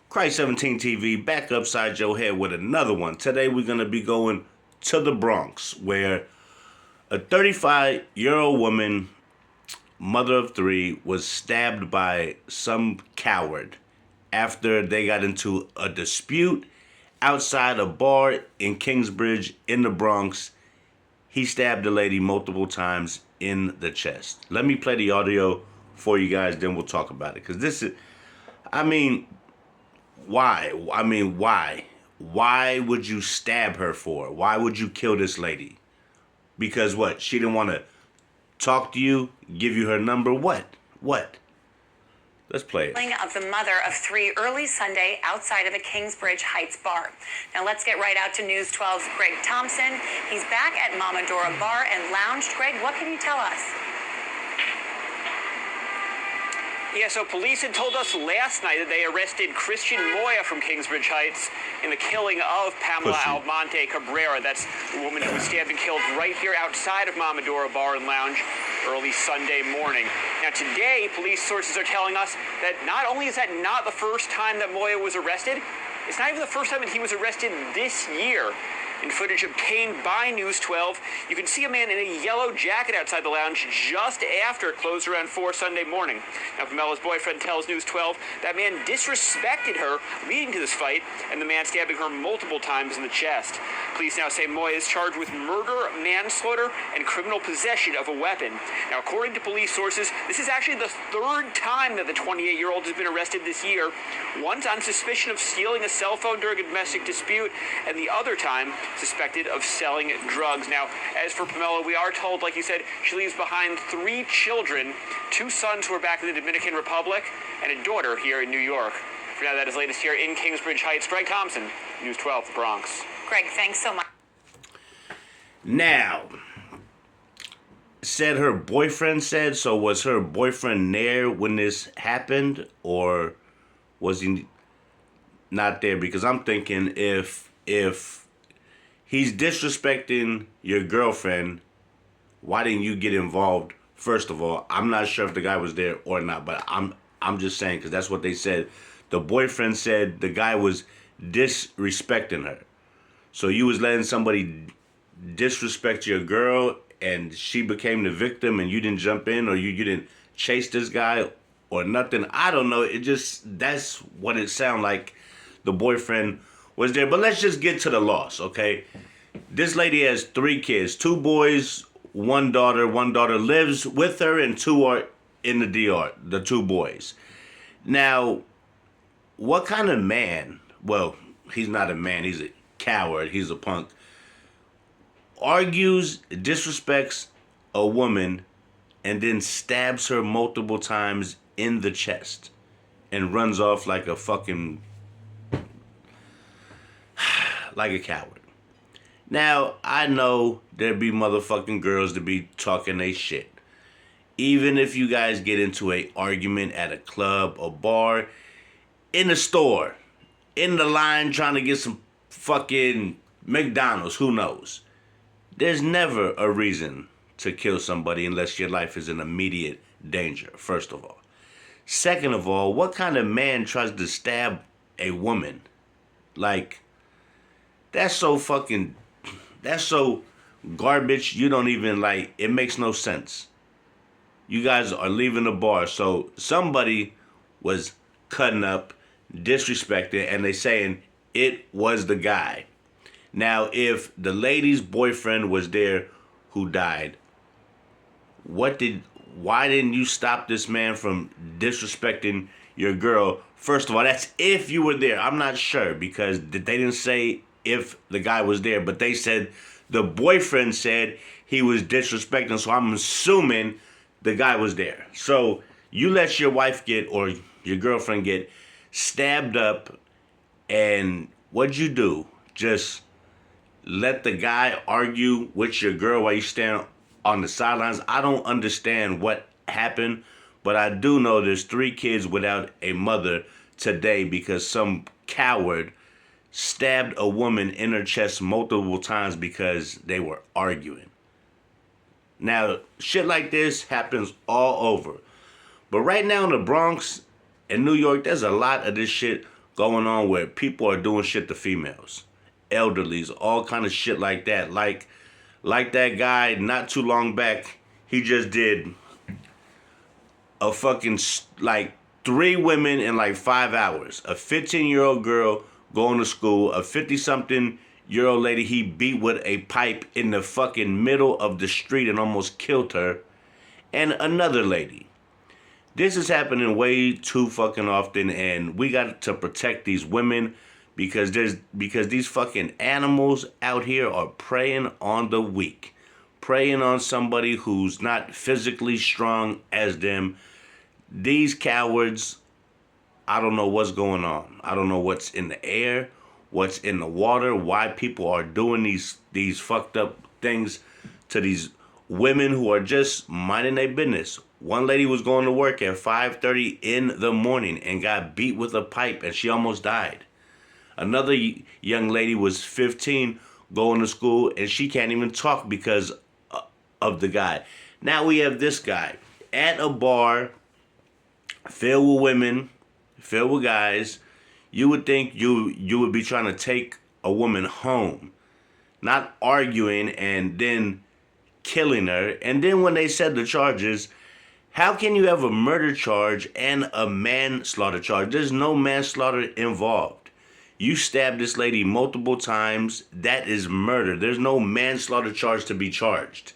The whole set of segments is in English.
Christ 17 TV back upside your head with another one. Today we're going to be going to the Bronx, where a 35-year-old woman, mother of three, was stabbed by some coward after they got into a dispute outside a bar in Kingsbridge in the Bronx. He stabbed the lady multiple times in the chest. Let me play the audio for you guys, then we'll talk about it. Because this is, I mean, why? Why? Why would you stab her for? Why would you kill this lady? Because what? She didn't want to talk to you, give you her number? What? Let's play it. Of the mother of three early Sunday outside of a Kingsbridge Heights bar. Now let's get right out to News 12's Greg Thompson. He's back at Mama Dora Bar and Lounge. Greg, what can you tell us? Yeah, so police had told us last night that they arrested Christian Moya from Kingsbridge Heights in the killing of Pamela Almonte Cabrera. That's the woman who was stabbed and killed right here outside of Mama Dora Bar and Lounge early Sunday morning. Now today, police sources are telling us that not only is that not the first time that Moya was arrested, it's not even the first time that he was arrested this year. In footage obtained by News 12, you can see a man in a yellow jacket outside the lounge just after it closed around 4 Sunday morning. Now, Pamela's boyfriend tells News 12 that man disrespected her leading to this fight, and the man stabbing her multiple times in the chest. Police now say Moya is charged with murder, manslaughter, and criminal possession of a weapon. Now, according to police sources, this is actually the third time that the 28-year-old has been arrested this year, once on suspicion of stealing a cell phone during a domestic dispute, and the other time suspected of selling drugs. Now, as for Pamela, we are told, like you said, she leaves behind 3 children, 2 sons who are back in the Dominican Republic, and a daughter here in New York. For now, that is latest here in Kingsbridge Heights. Greg Thompson, News 12, the Bronx. Greg, thanks so much. Now, said her boyfriend said, so was her boyfriend there when this happened, or was he not there? Because I'm thinking if he's disrespecting your girlfriend, why didn't you get involved? First of all, I'm not sure if the guy was there or not, but I'm just saying, because that's what they said. The boyfriend said the guy was disrespecting her. So you was letting somebody disrespect your girl, and she became the victim, and you didn't jump in, or you didn't chase this guy or nothing. I don't know. That's what it sounded like. The boyfriend was there. But let's just get to the loss, okay? This lady has 3 kids, 2 boys, 1 daughter. 1 daughter lives with her, and 2 are in the DR, the 2 boys. Now, what kind of man, well, he's not a man, he's a coward, he's a punk, argues, disrespects a woman, and then stabs her multiple times in the chest and runs off like a fucking, like a coward. Now, I know there be motherfucking girls that be talking they shit. Even if you guys get into a argument at a club or bar, in the store, in the line trying to get some fucking McDonald's, who knows? There's never a reason to kill somebody unless your life is in immediate danger, first of all. Second of all, what kind of man tries to stab a woman? Like, that's so garbage, you don't even, like, it makes no sense. You guys are leaving the bar, so somebody was cutting up, disrespected, and they saying it was the guy. Now, if the lady's boyfriend was there who died, why didn't you stop this man from disrespecting your girl? First of all, that's if you were there. I'm not sure, because they didn't say if the guy was there, but they said the boyfriend said he was disrespecting, so I'm assuming the guy was there. So you let your wife get, or your girlfriend get, stabbed up, and what'd you do? Just let the guy argue with your girl while you stand on the sidelines? I don't understand what happened, but I do know there's 3 kids without a mother today because some coward stabbed a woman in her chest multiple times because they were arguing. Now, shit like this happens all over. But right now in the Bronx and New York, there's a lot of this shit going on where people are doing shit to females, elderlies, all kind of shit like that. Like that guy not too long back, he just did a fucking like 3 women in like 5 hours. A 15-year-old girl going to school, a 50-something-year-old lady he beat with a pipe in the fucking middle of the street and almost killed her, and another lady. This is happening way too fucking often, and we got to protect these women because these fucking animals out here are preying on the weak, preying on somebody who's not physically strong as them. These cowards, I don't know what's going on. I don't know what's in the air, what's in the water, why people are doing these fucked up things to these women who are just minding their business. One lady was going to work at 5:30 in the morning and got beat with a pipe and she almost died. Another young lady was 15 going to school and she can't even talk because of the guy. Now we have this guy at a bar filled with women, filled with guys. You would think you would be trying to take a woman home, not arguing and then killing her. And then when they said the charges, how can you have a murder charge and a manslaughter charge? There's no manslaughter involved. You stabbed this lady multiple times. That is murder. There's no manslaughter charge to be charged.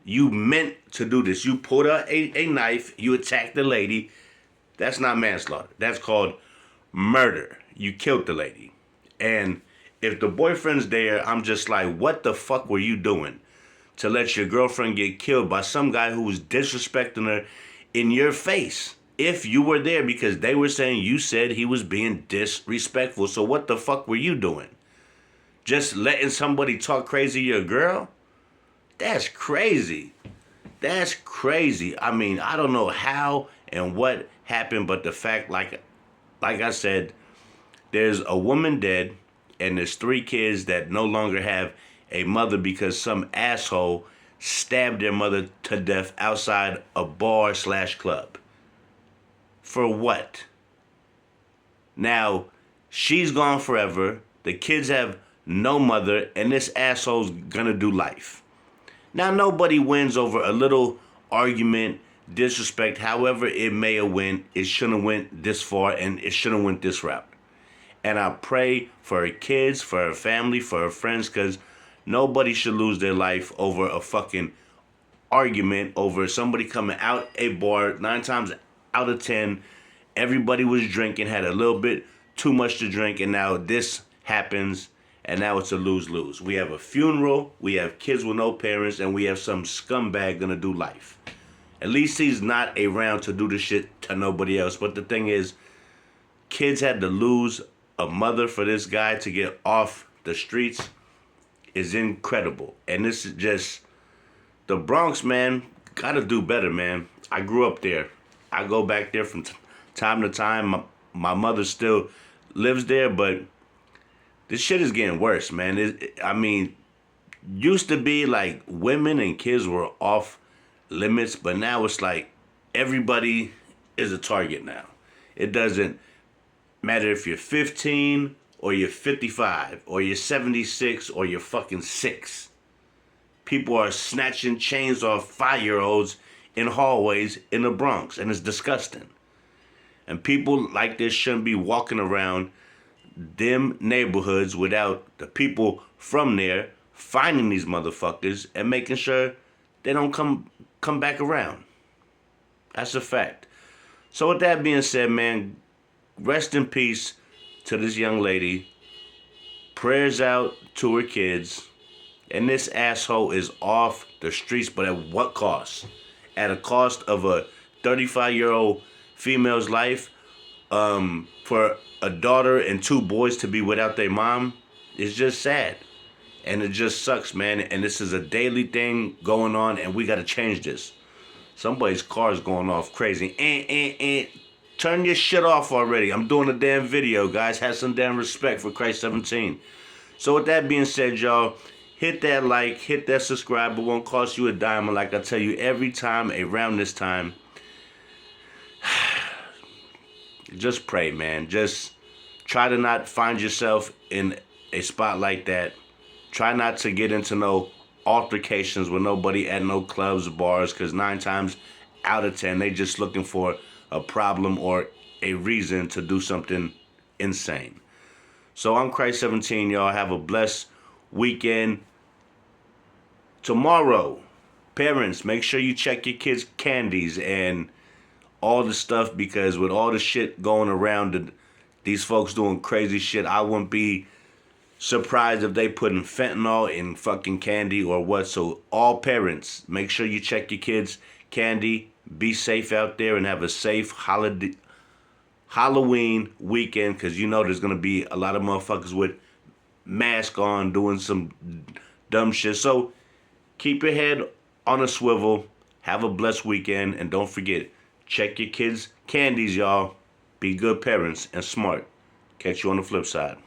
You meant to do this. You pulled out a knife. You attacked the lady. That's not manslaughter. That's called murder. You killed the lady. And if the boyfriend's there, I'm just like, what the fuck were you doing to let your girlfriend get killed by some guy who was disrespecting her in your face? If you were there, because they were saying you said he was being disrespectful. So what the fuck were you doing? Just letting somebody talk crazy to your girl? That's crazy. That's crazy. I mean, I don't know how and what happened, but the fact, like I said, there's a woman dead and there's 3 kids that no longer have a mother because some asshole stabbed their mother to death outside a bar/club. For what? Now, she's gone forever. The kids have no mother, and this asshole's gonna do life. Now, nobody wins over a little argument, disrespect. However it may have went, it shouldn't have went this far, and it shouldn't have went this route. And I pray for her kids, for her family, for her friends, because nobody should lose their life over a fucking argument, over somebody coming out a bar. 9 times out of 10, everybody was drinking, had a little bit too much to drink, and now this happens, and now it's a lose-lose. We have a funeral, we have kids with no parents, and we have some scumbag gonna do life. At least he's not around to do the shit to nobody else. But the thing is, kids had to lose a mother for this guy to get off the streets is incredible. And this is just, the Bronx, man, gotta do better, man. I grew up there. I go back there from time to time. My mother still lives there, but this shit is getting worse, man. I mean, used to be like women and kids were off limits, but now it's like everybody is a target now. It doesn't matter if you're 15 or you're 55 or you're 76 or you're fucking 6. People are snatching chains off 5-year-olds in hallways in the Bronx, and it's disgusting. And people like this shouldn't be walking around them neighborhoods without the people from there finding these motherfuckers and making sure they don't come back around. That's a fact. So with that being said, man, rest in peace to this young lady. Prayers out to her kids. And this asshole is off the streets, but at what cost? At a cost of a 35-year-old female's life, for a daughter and 2 boys to be without their mom. It's just sad. And it just sucks, man. And this is a daily thing going on, and we got to change this. Somebody's car is going off crazy. Turn your shit off already. I'm doing a damn video, guys. Have some damn respect for Christ 17. So with that being said, y'all, hit that like, hit that subscribe. It won't cost you a dime. And like I tell you every time around this time, just pray, man. Just try to not find yourself in a spot like that. Try not to get into no altercations with nobody at no clubs or bars, because 9 times out of 10, they just looking for a problem or a reason to do something insane. So I'm Christ 17, y'all. Have a blessed weekend. Tomorrow, parents, make sure you check your kids' candies and all the stuff, because with all the shit going around, these folks doing crazy shit, I wouldn't be surprised if they putting fentanyl in fucking candy or what. So all parents, make sure you check your kids' candy. Be safe out there and have a safe Halloween weekend, because you know there's going to be a lot of motherfuckers with mask on doing some dumb shit. So keep your head on a swivel. Have a blessed weekend. And don't forget, check your kids' candies, y'all. Be good parents and smart. Catch you on the flip side.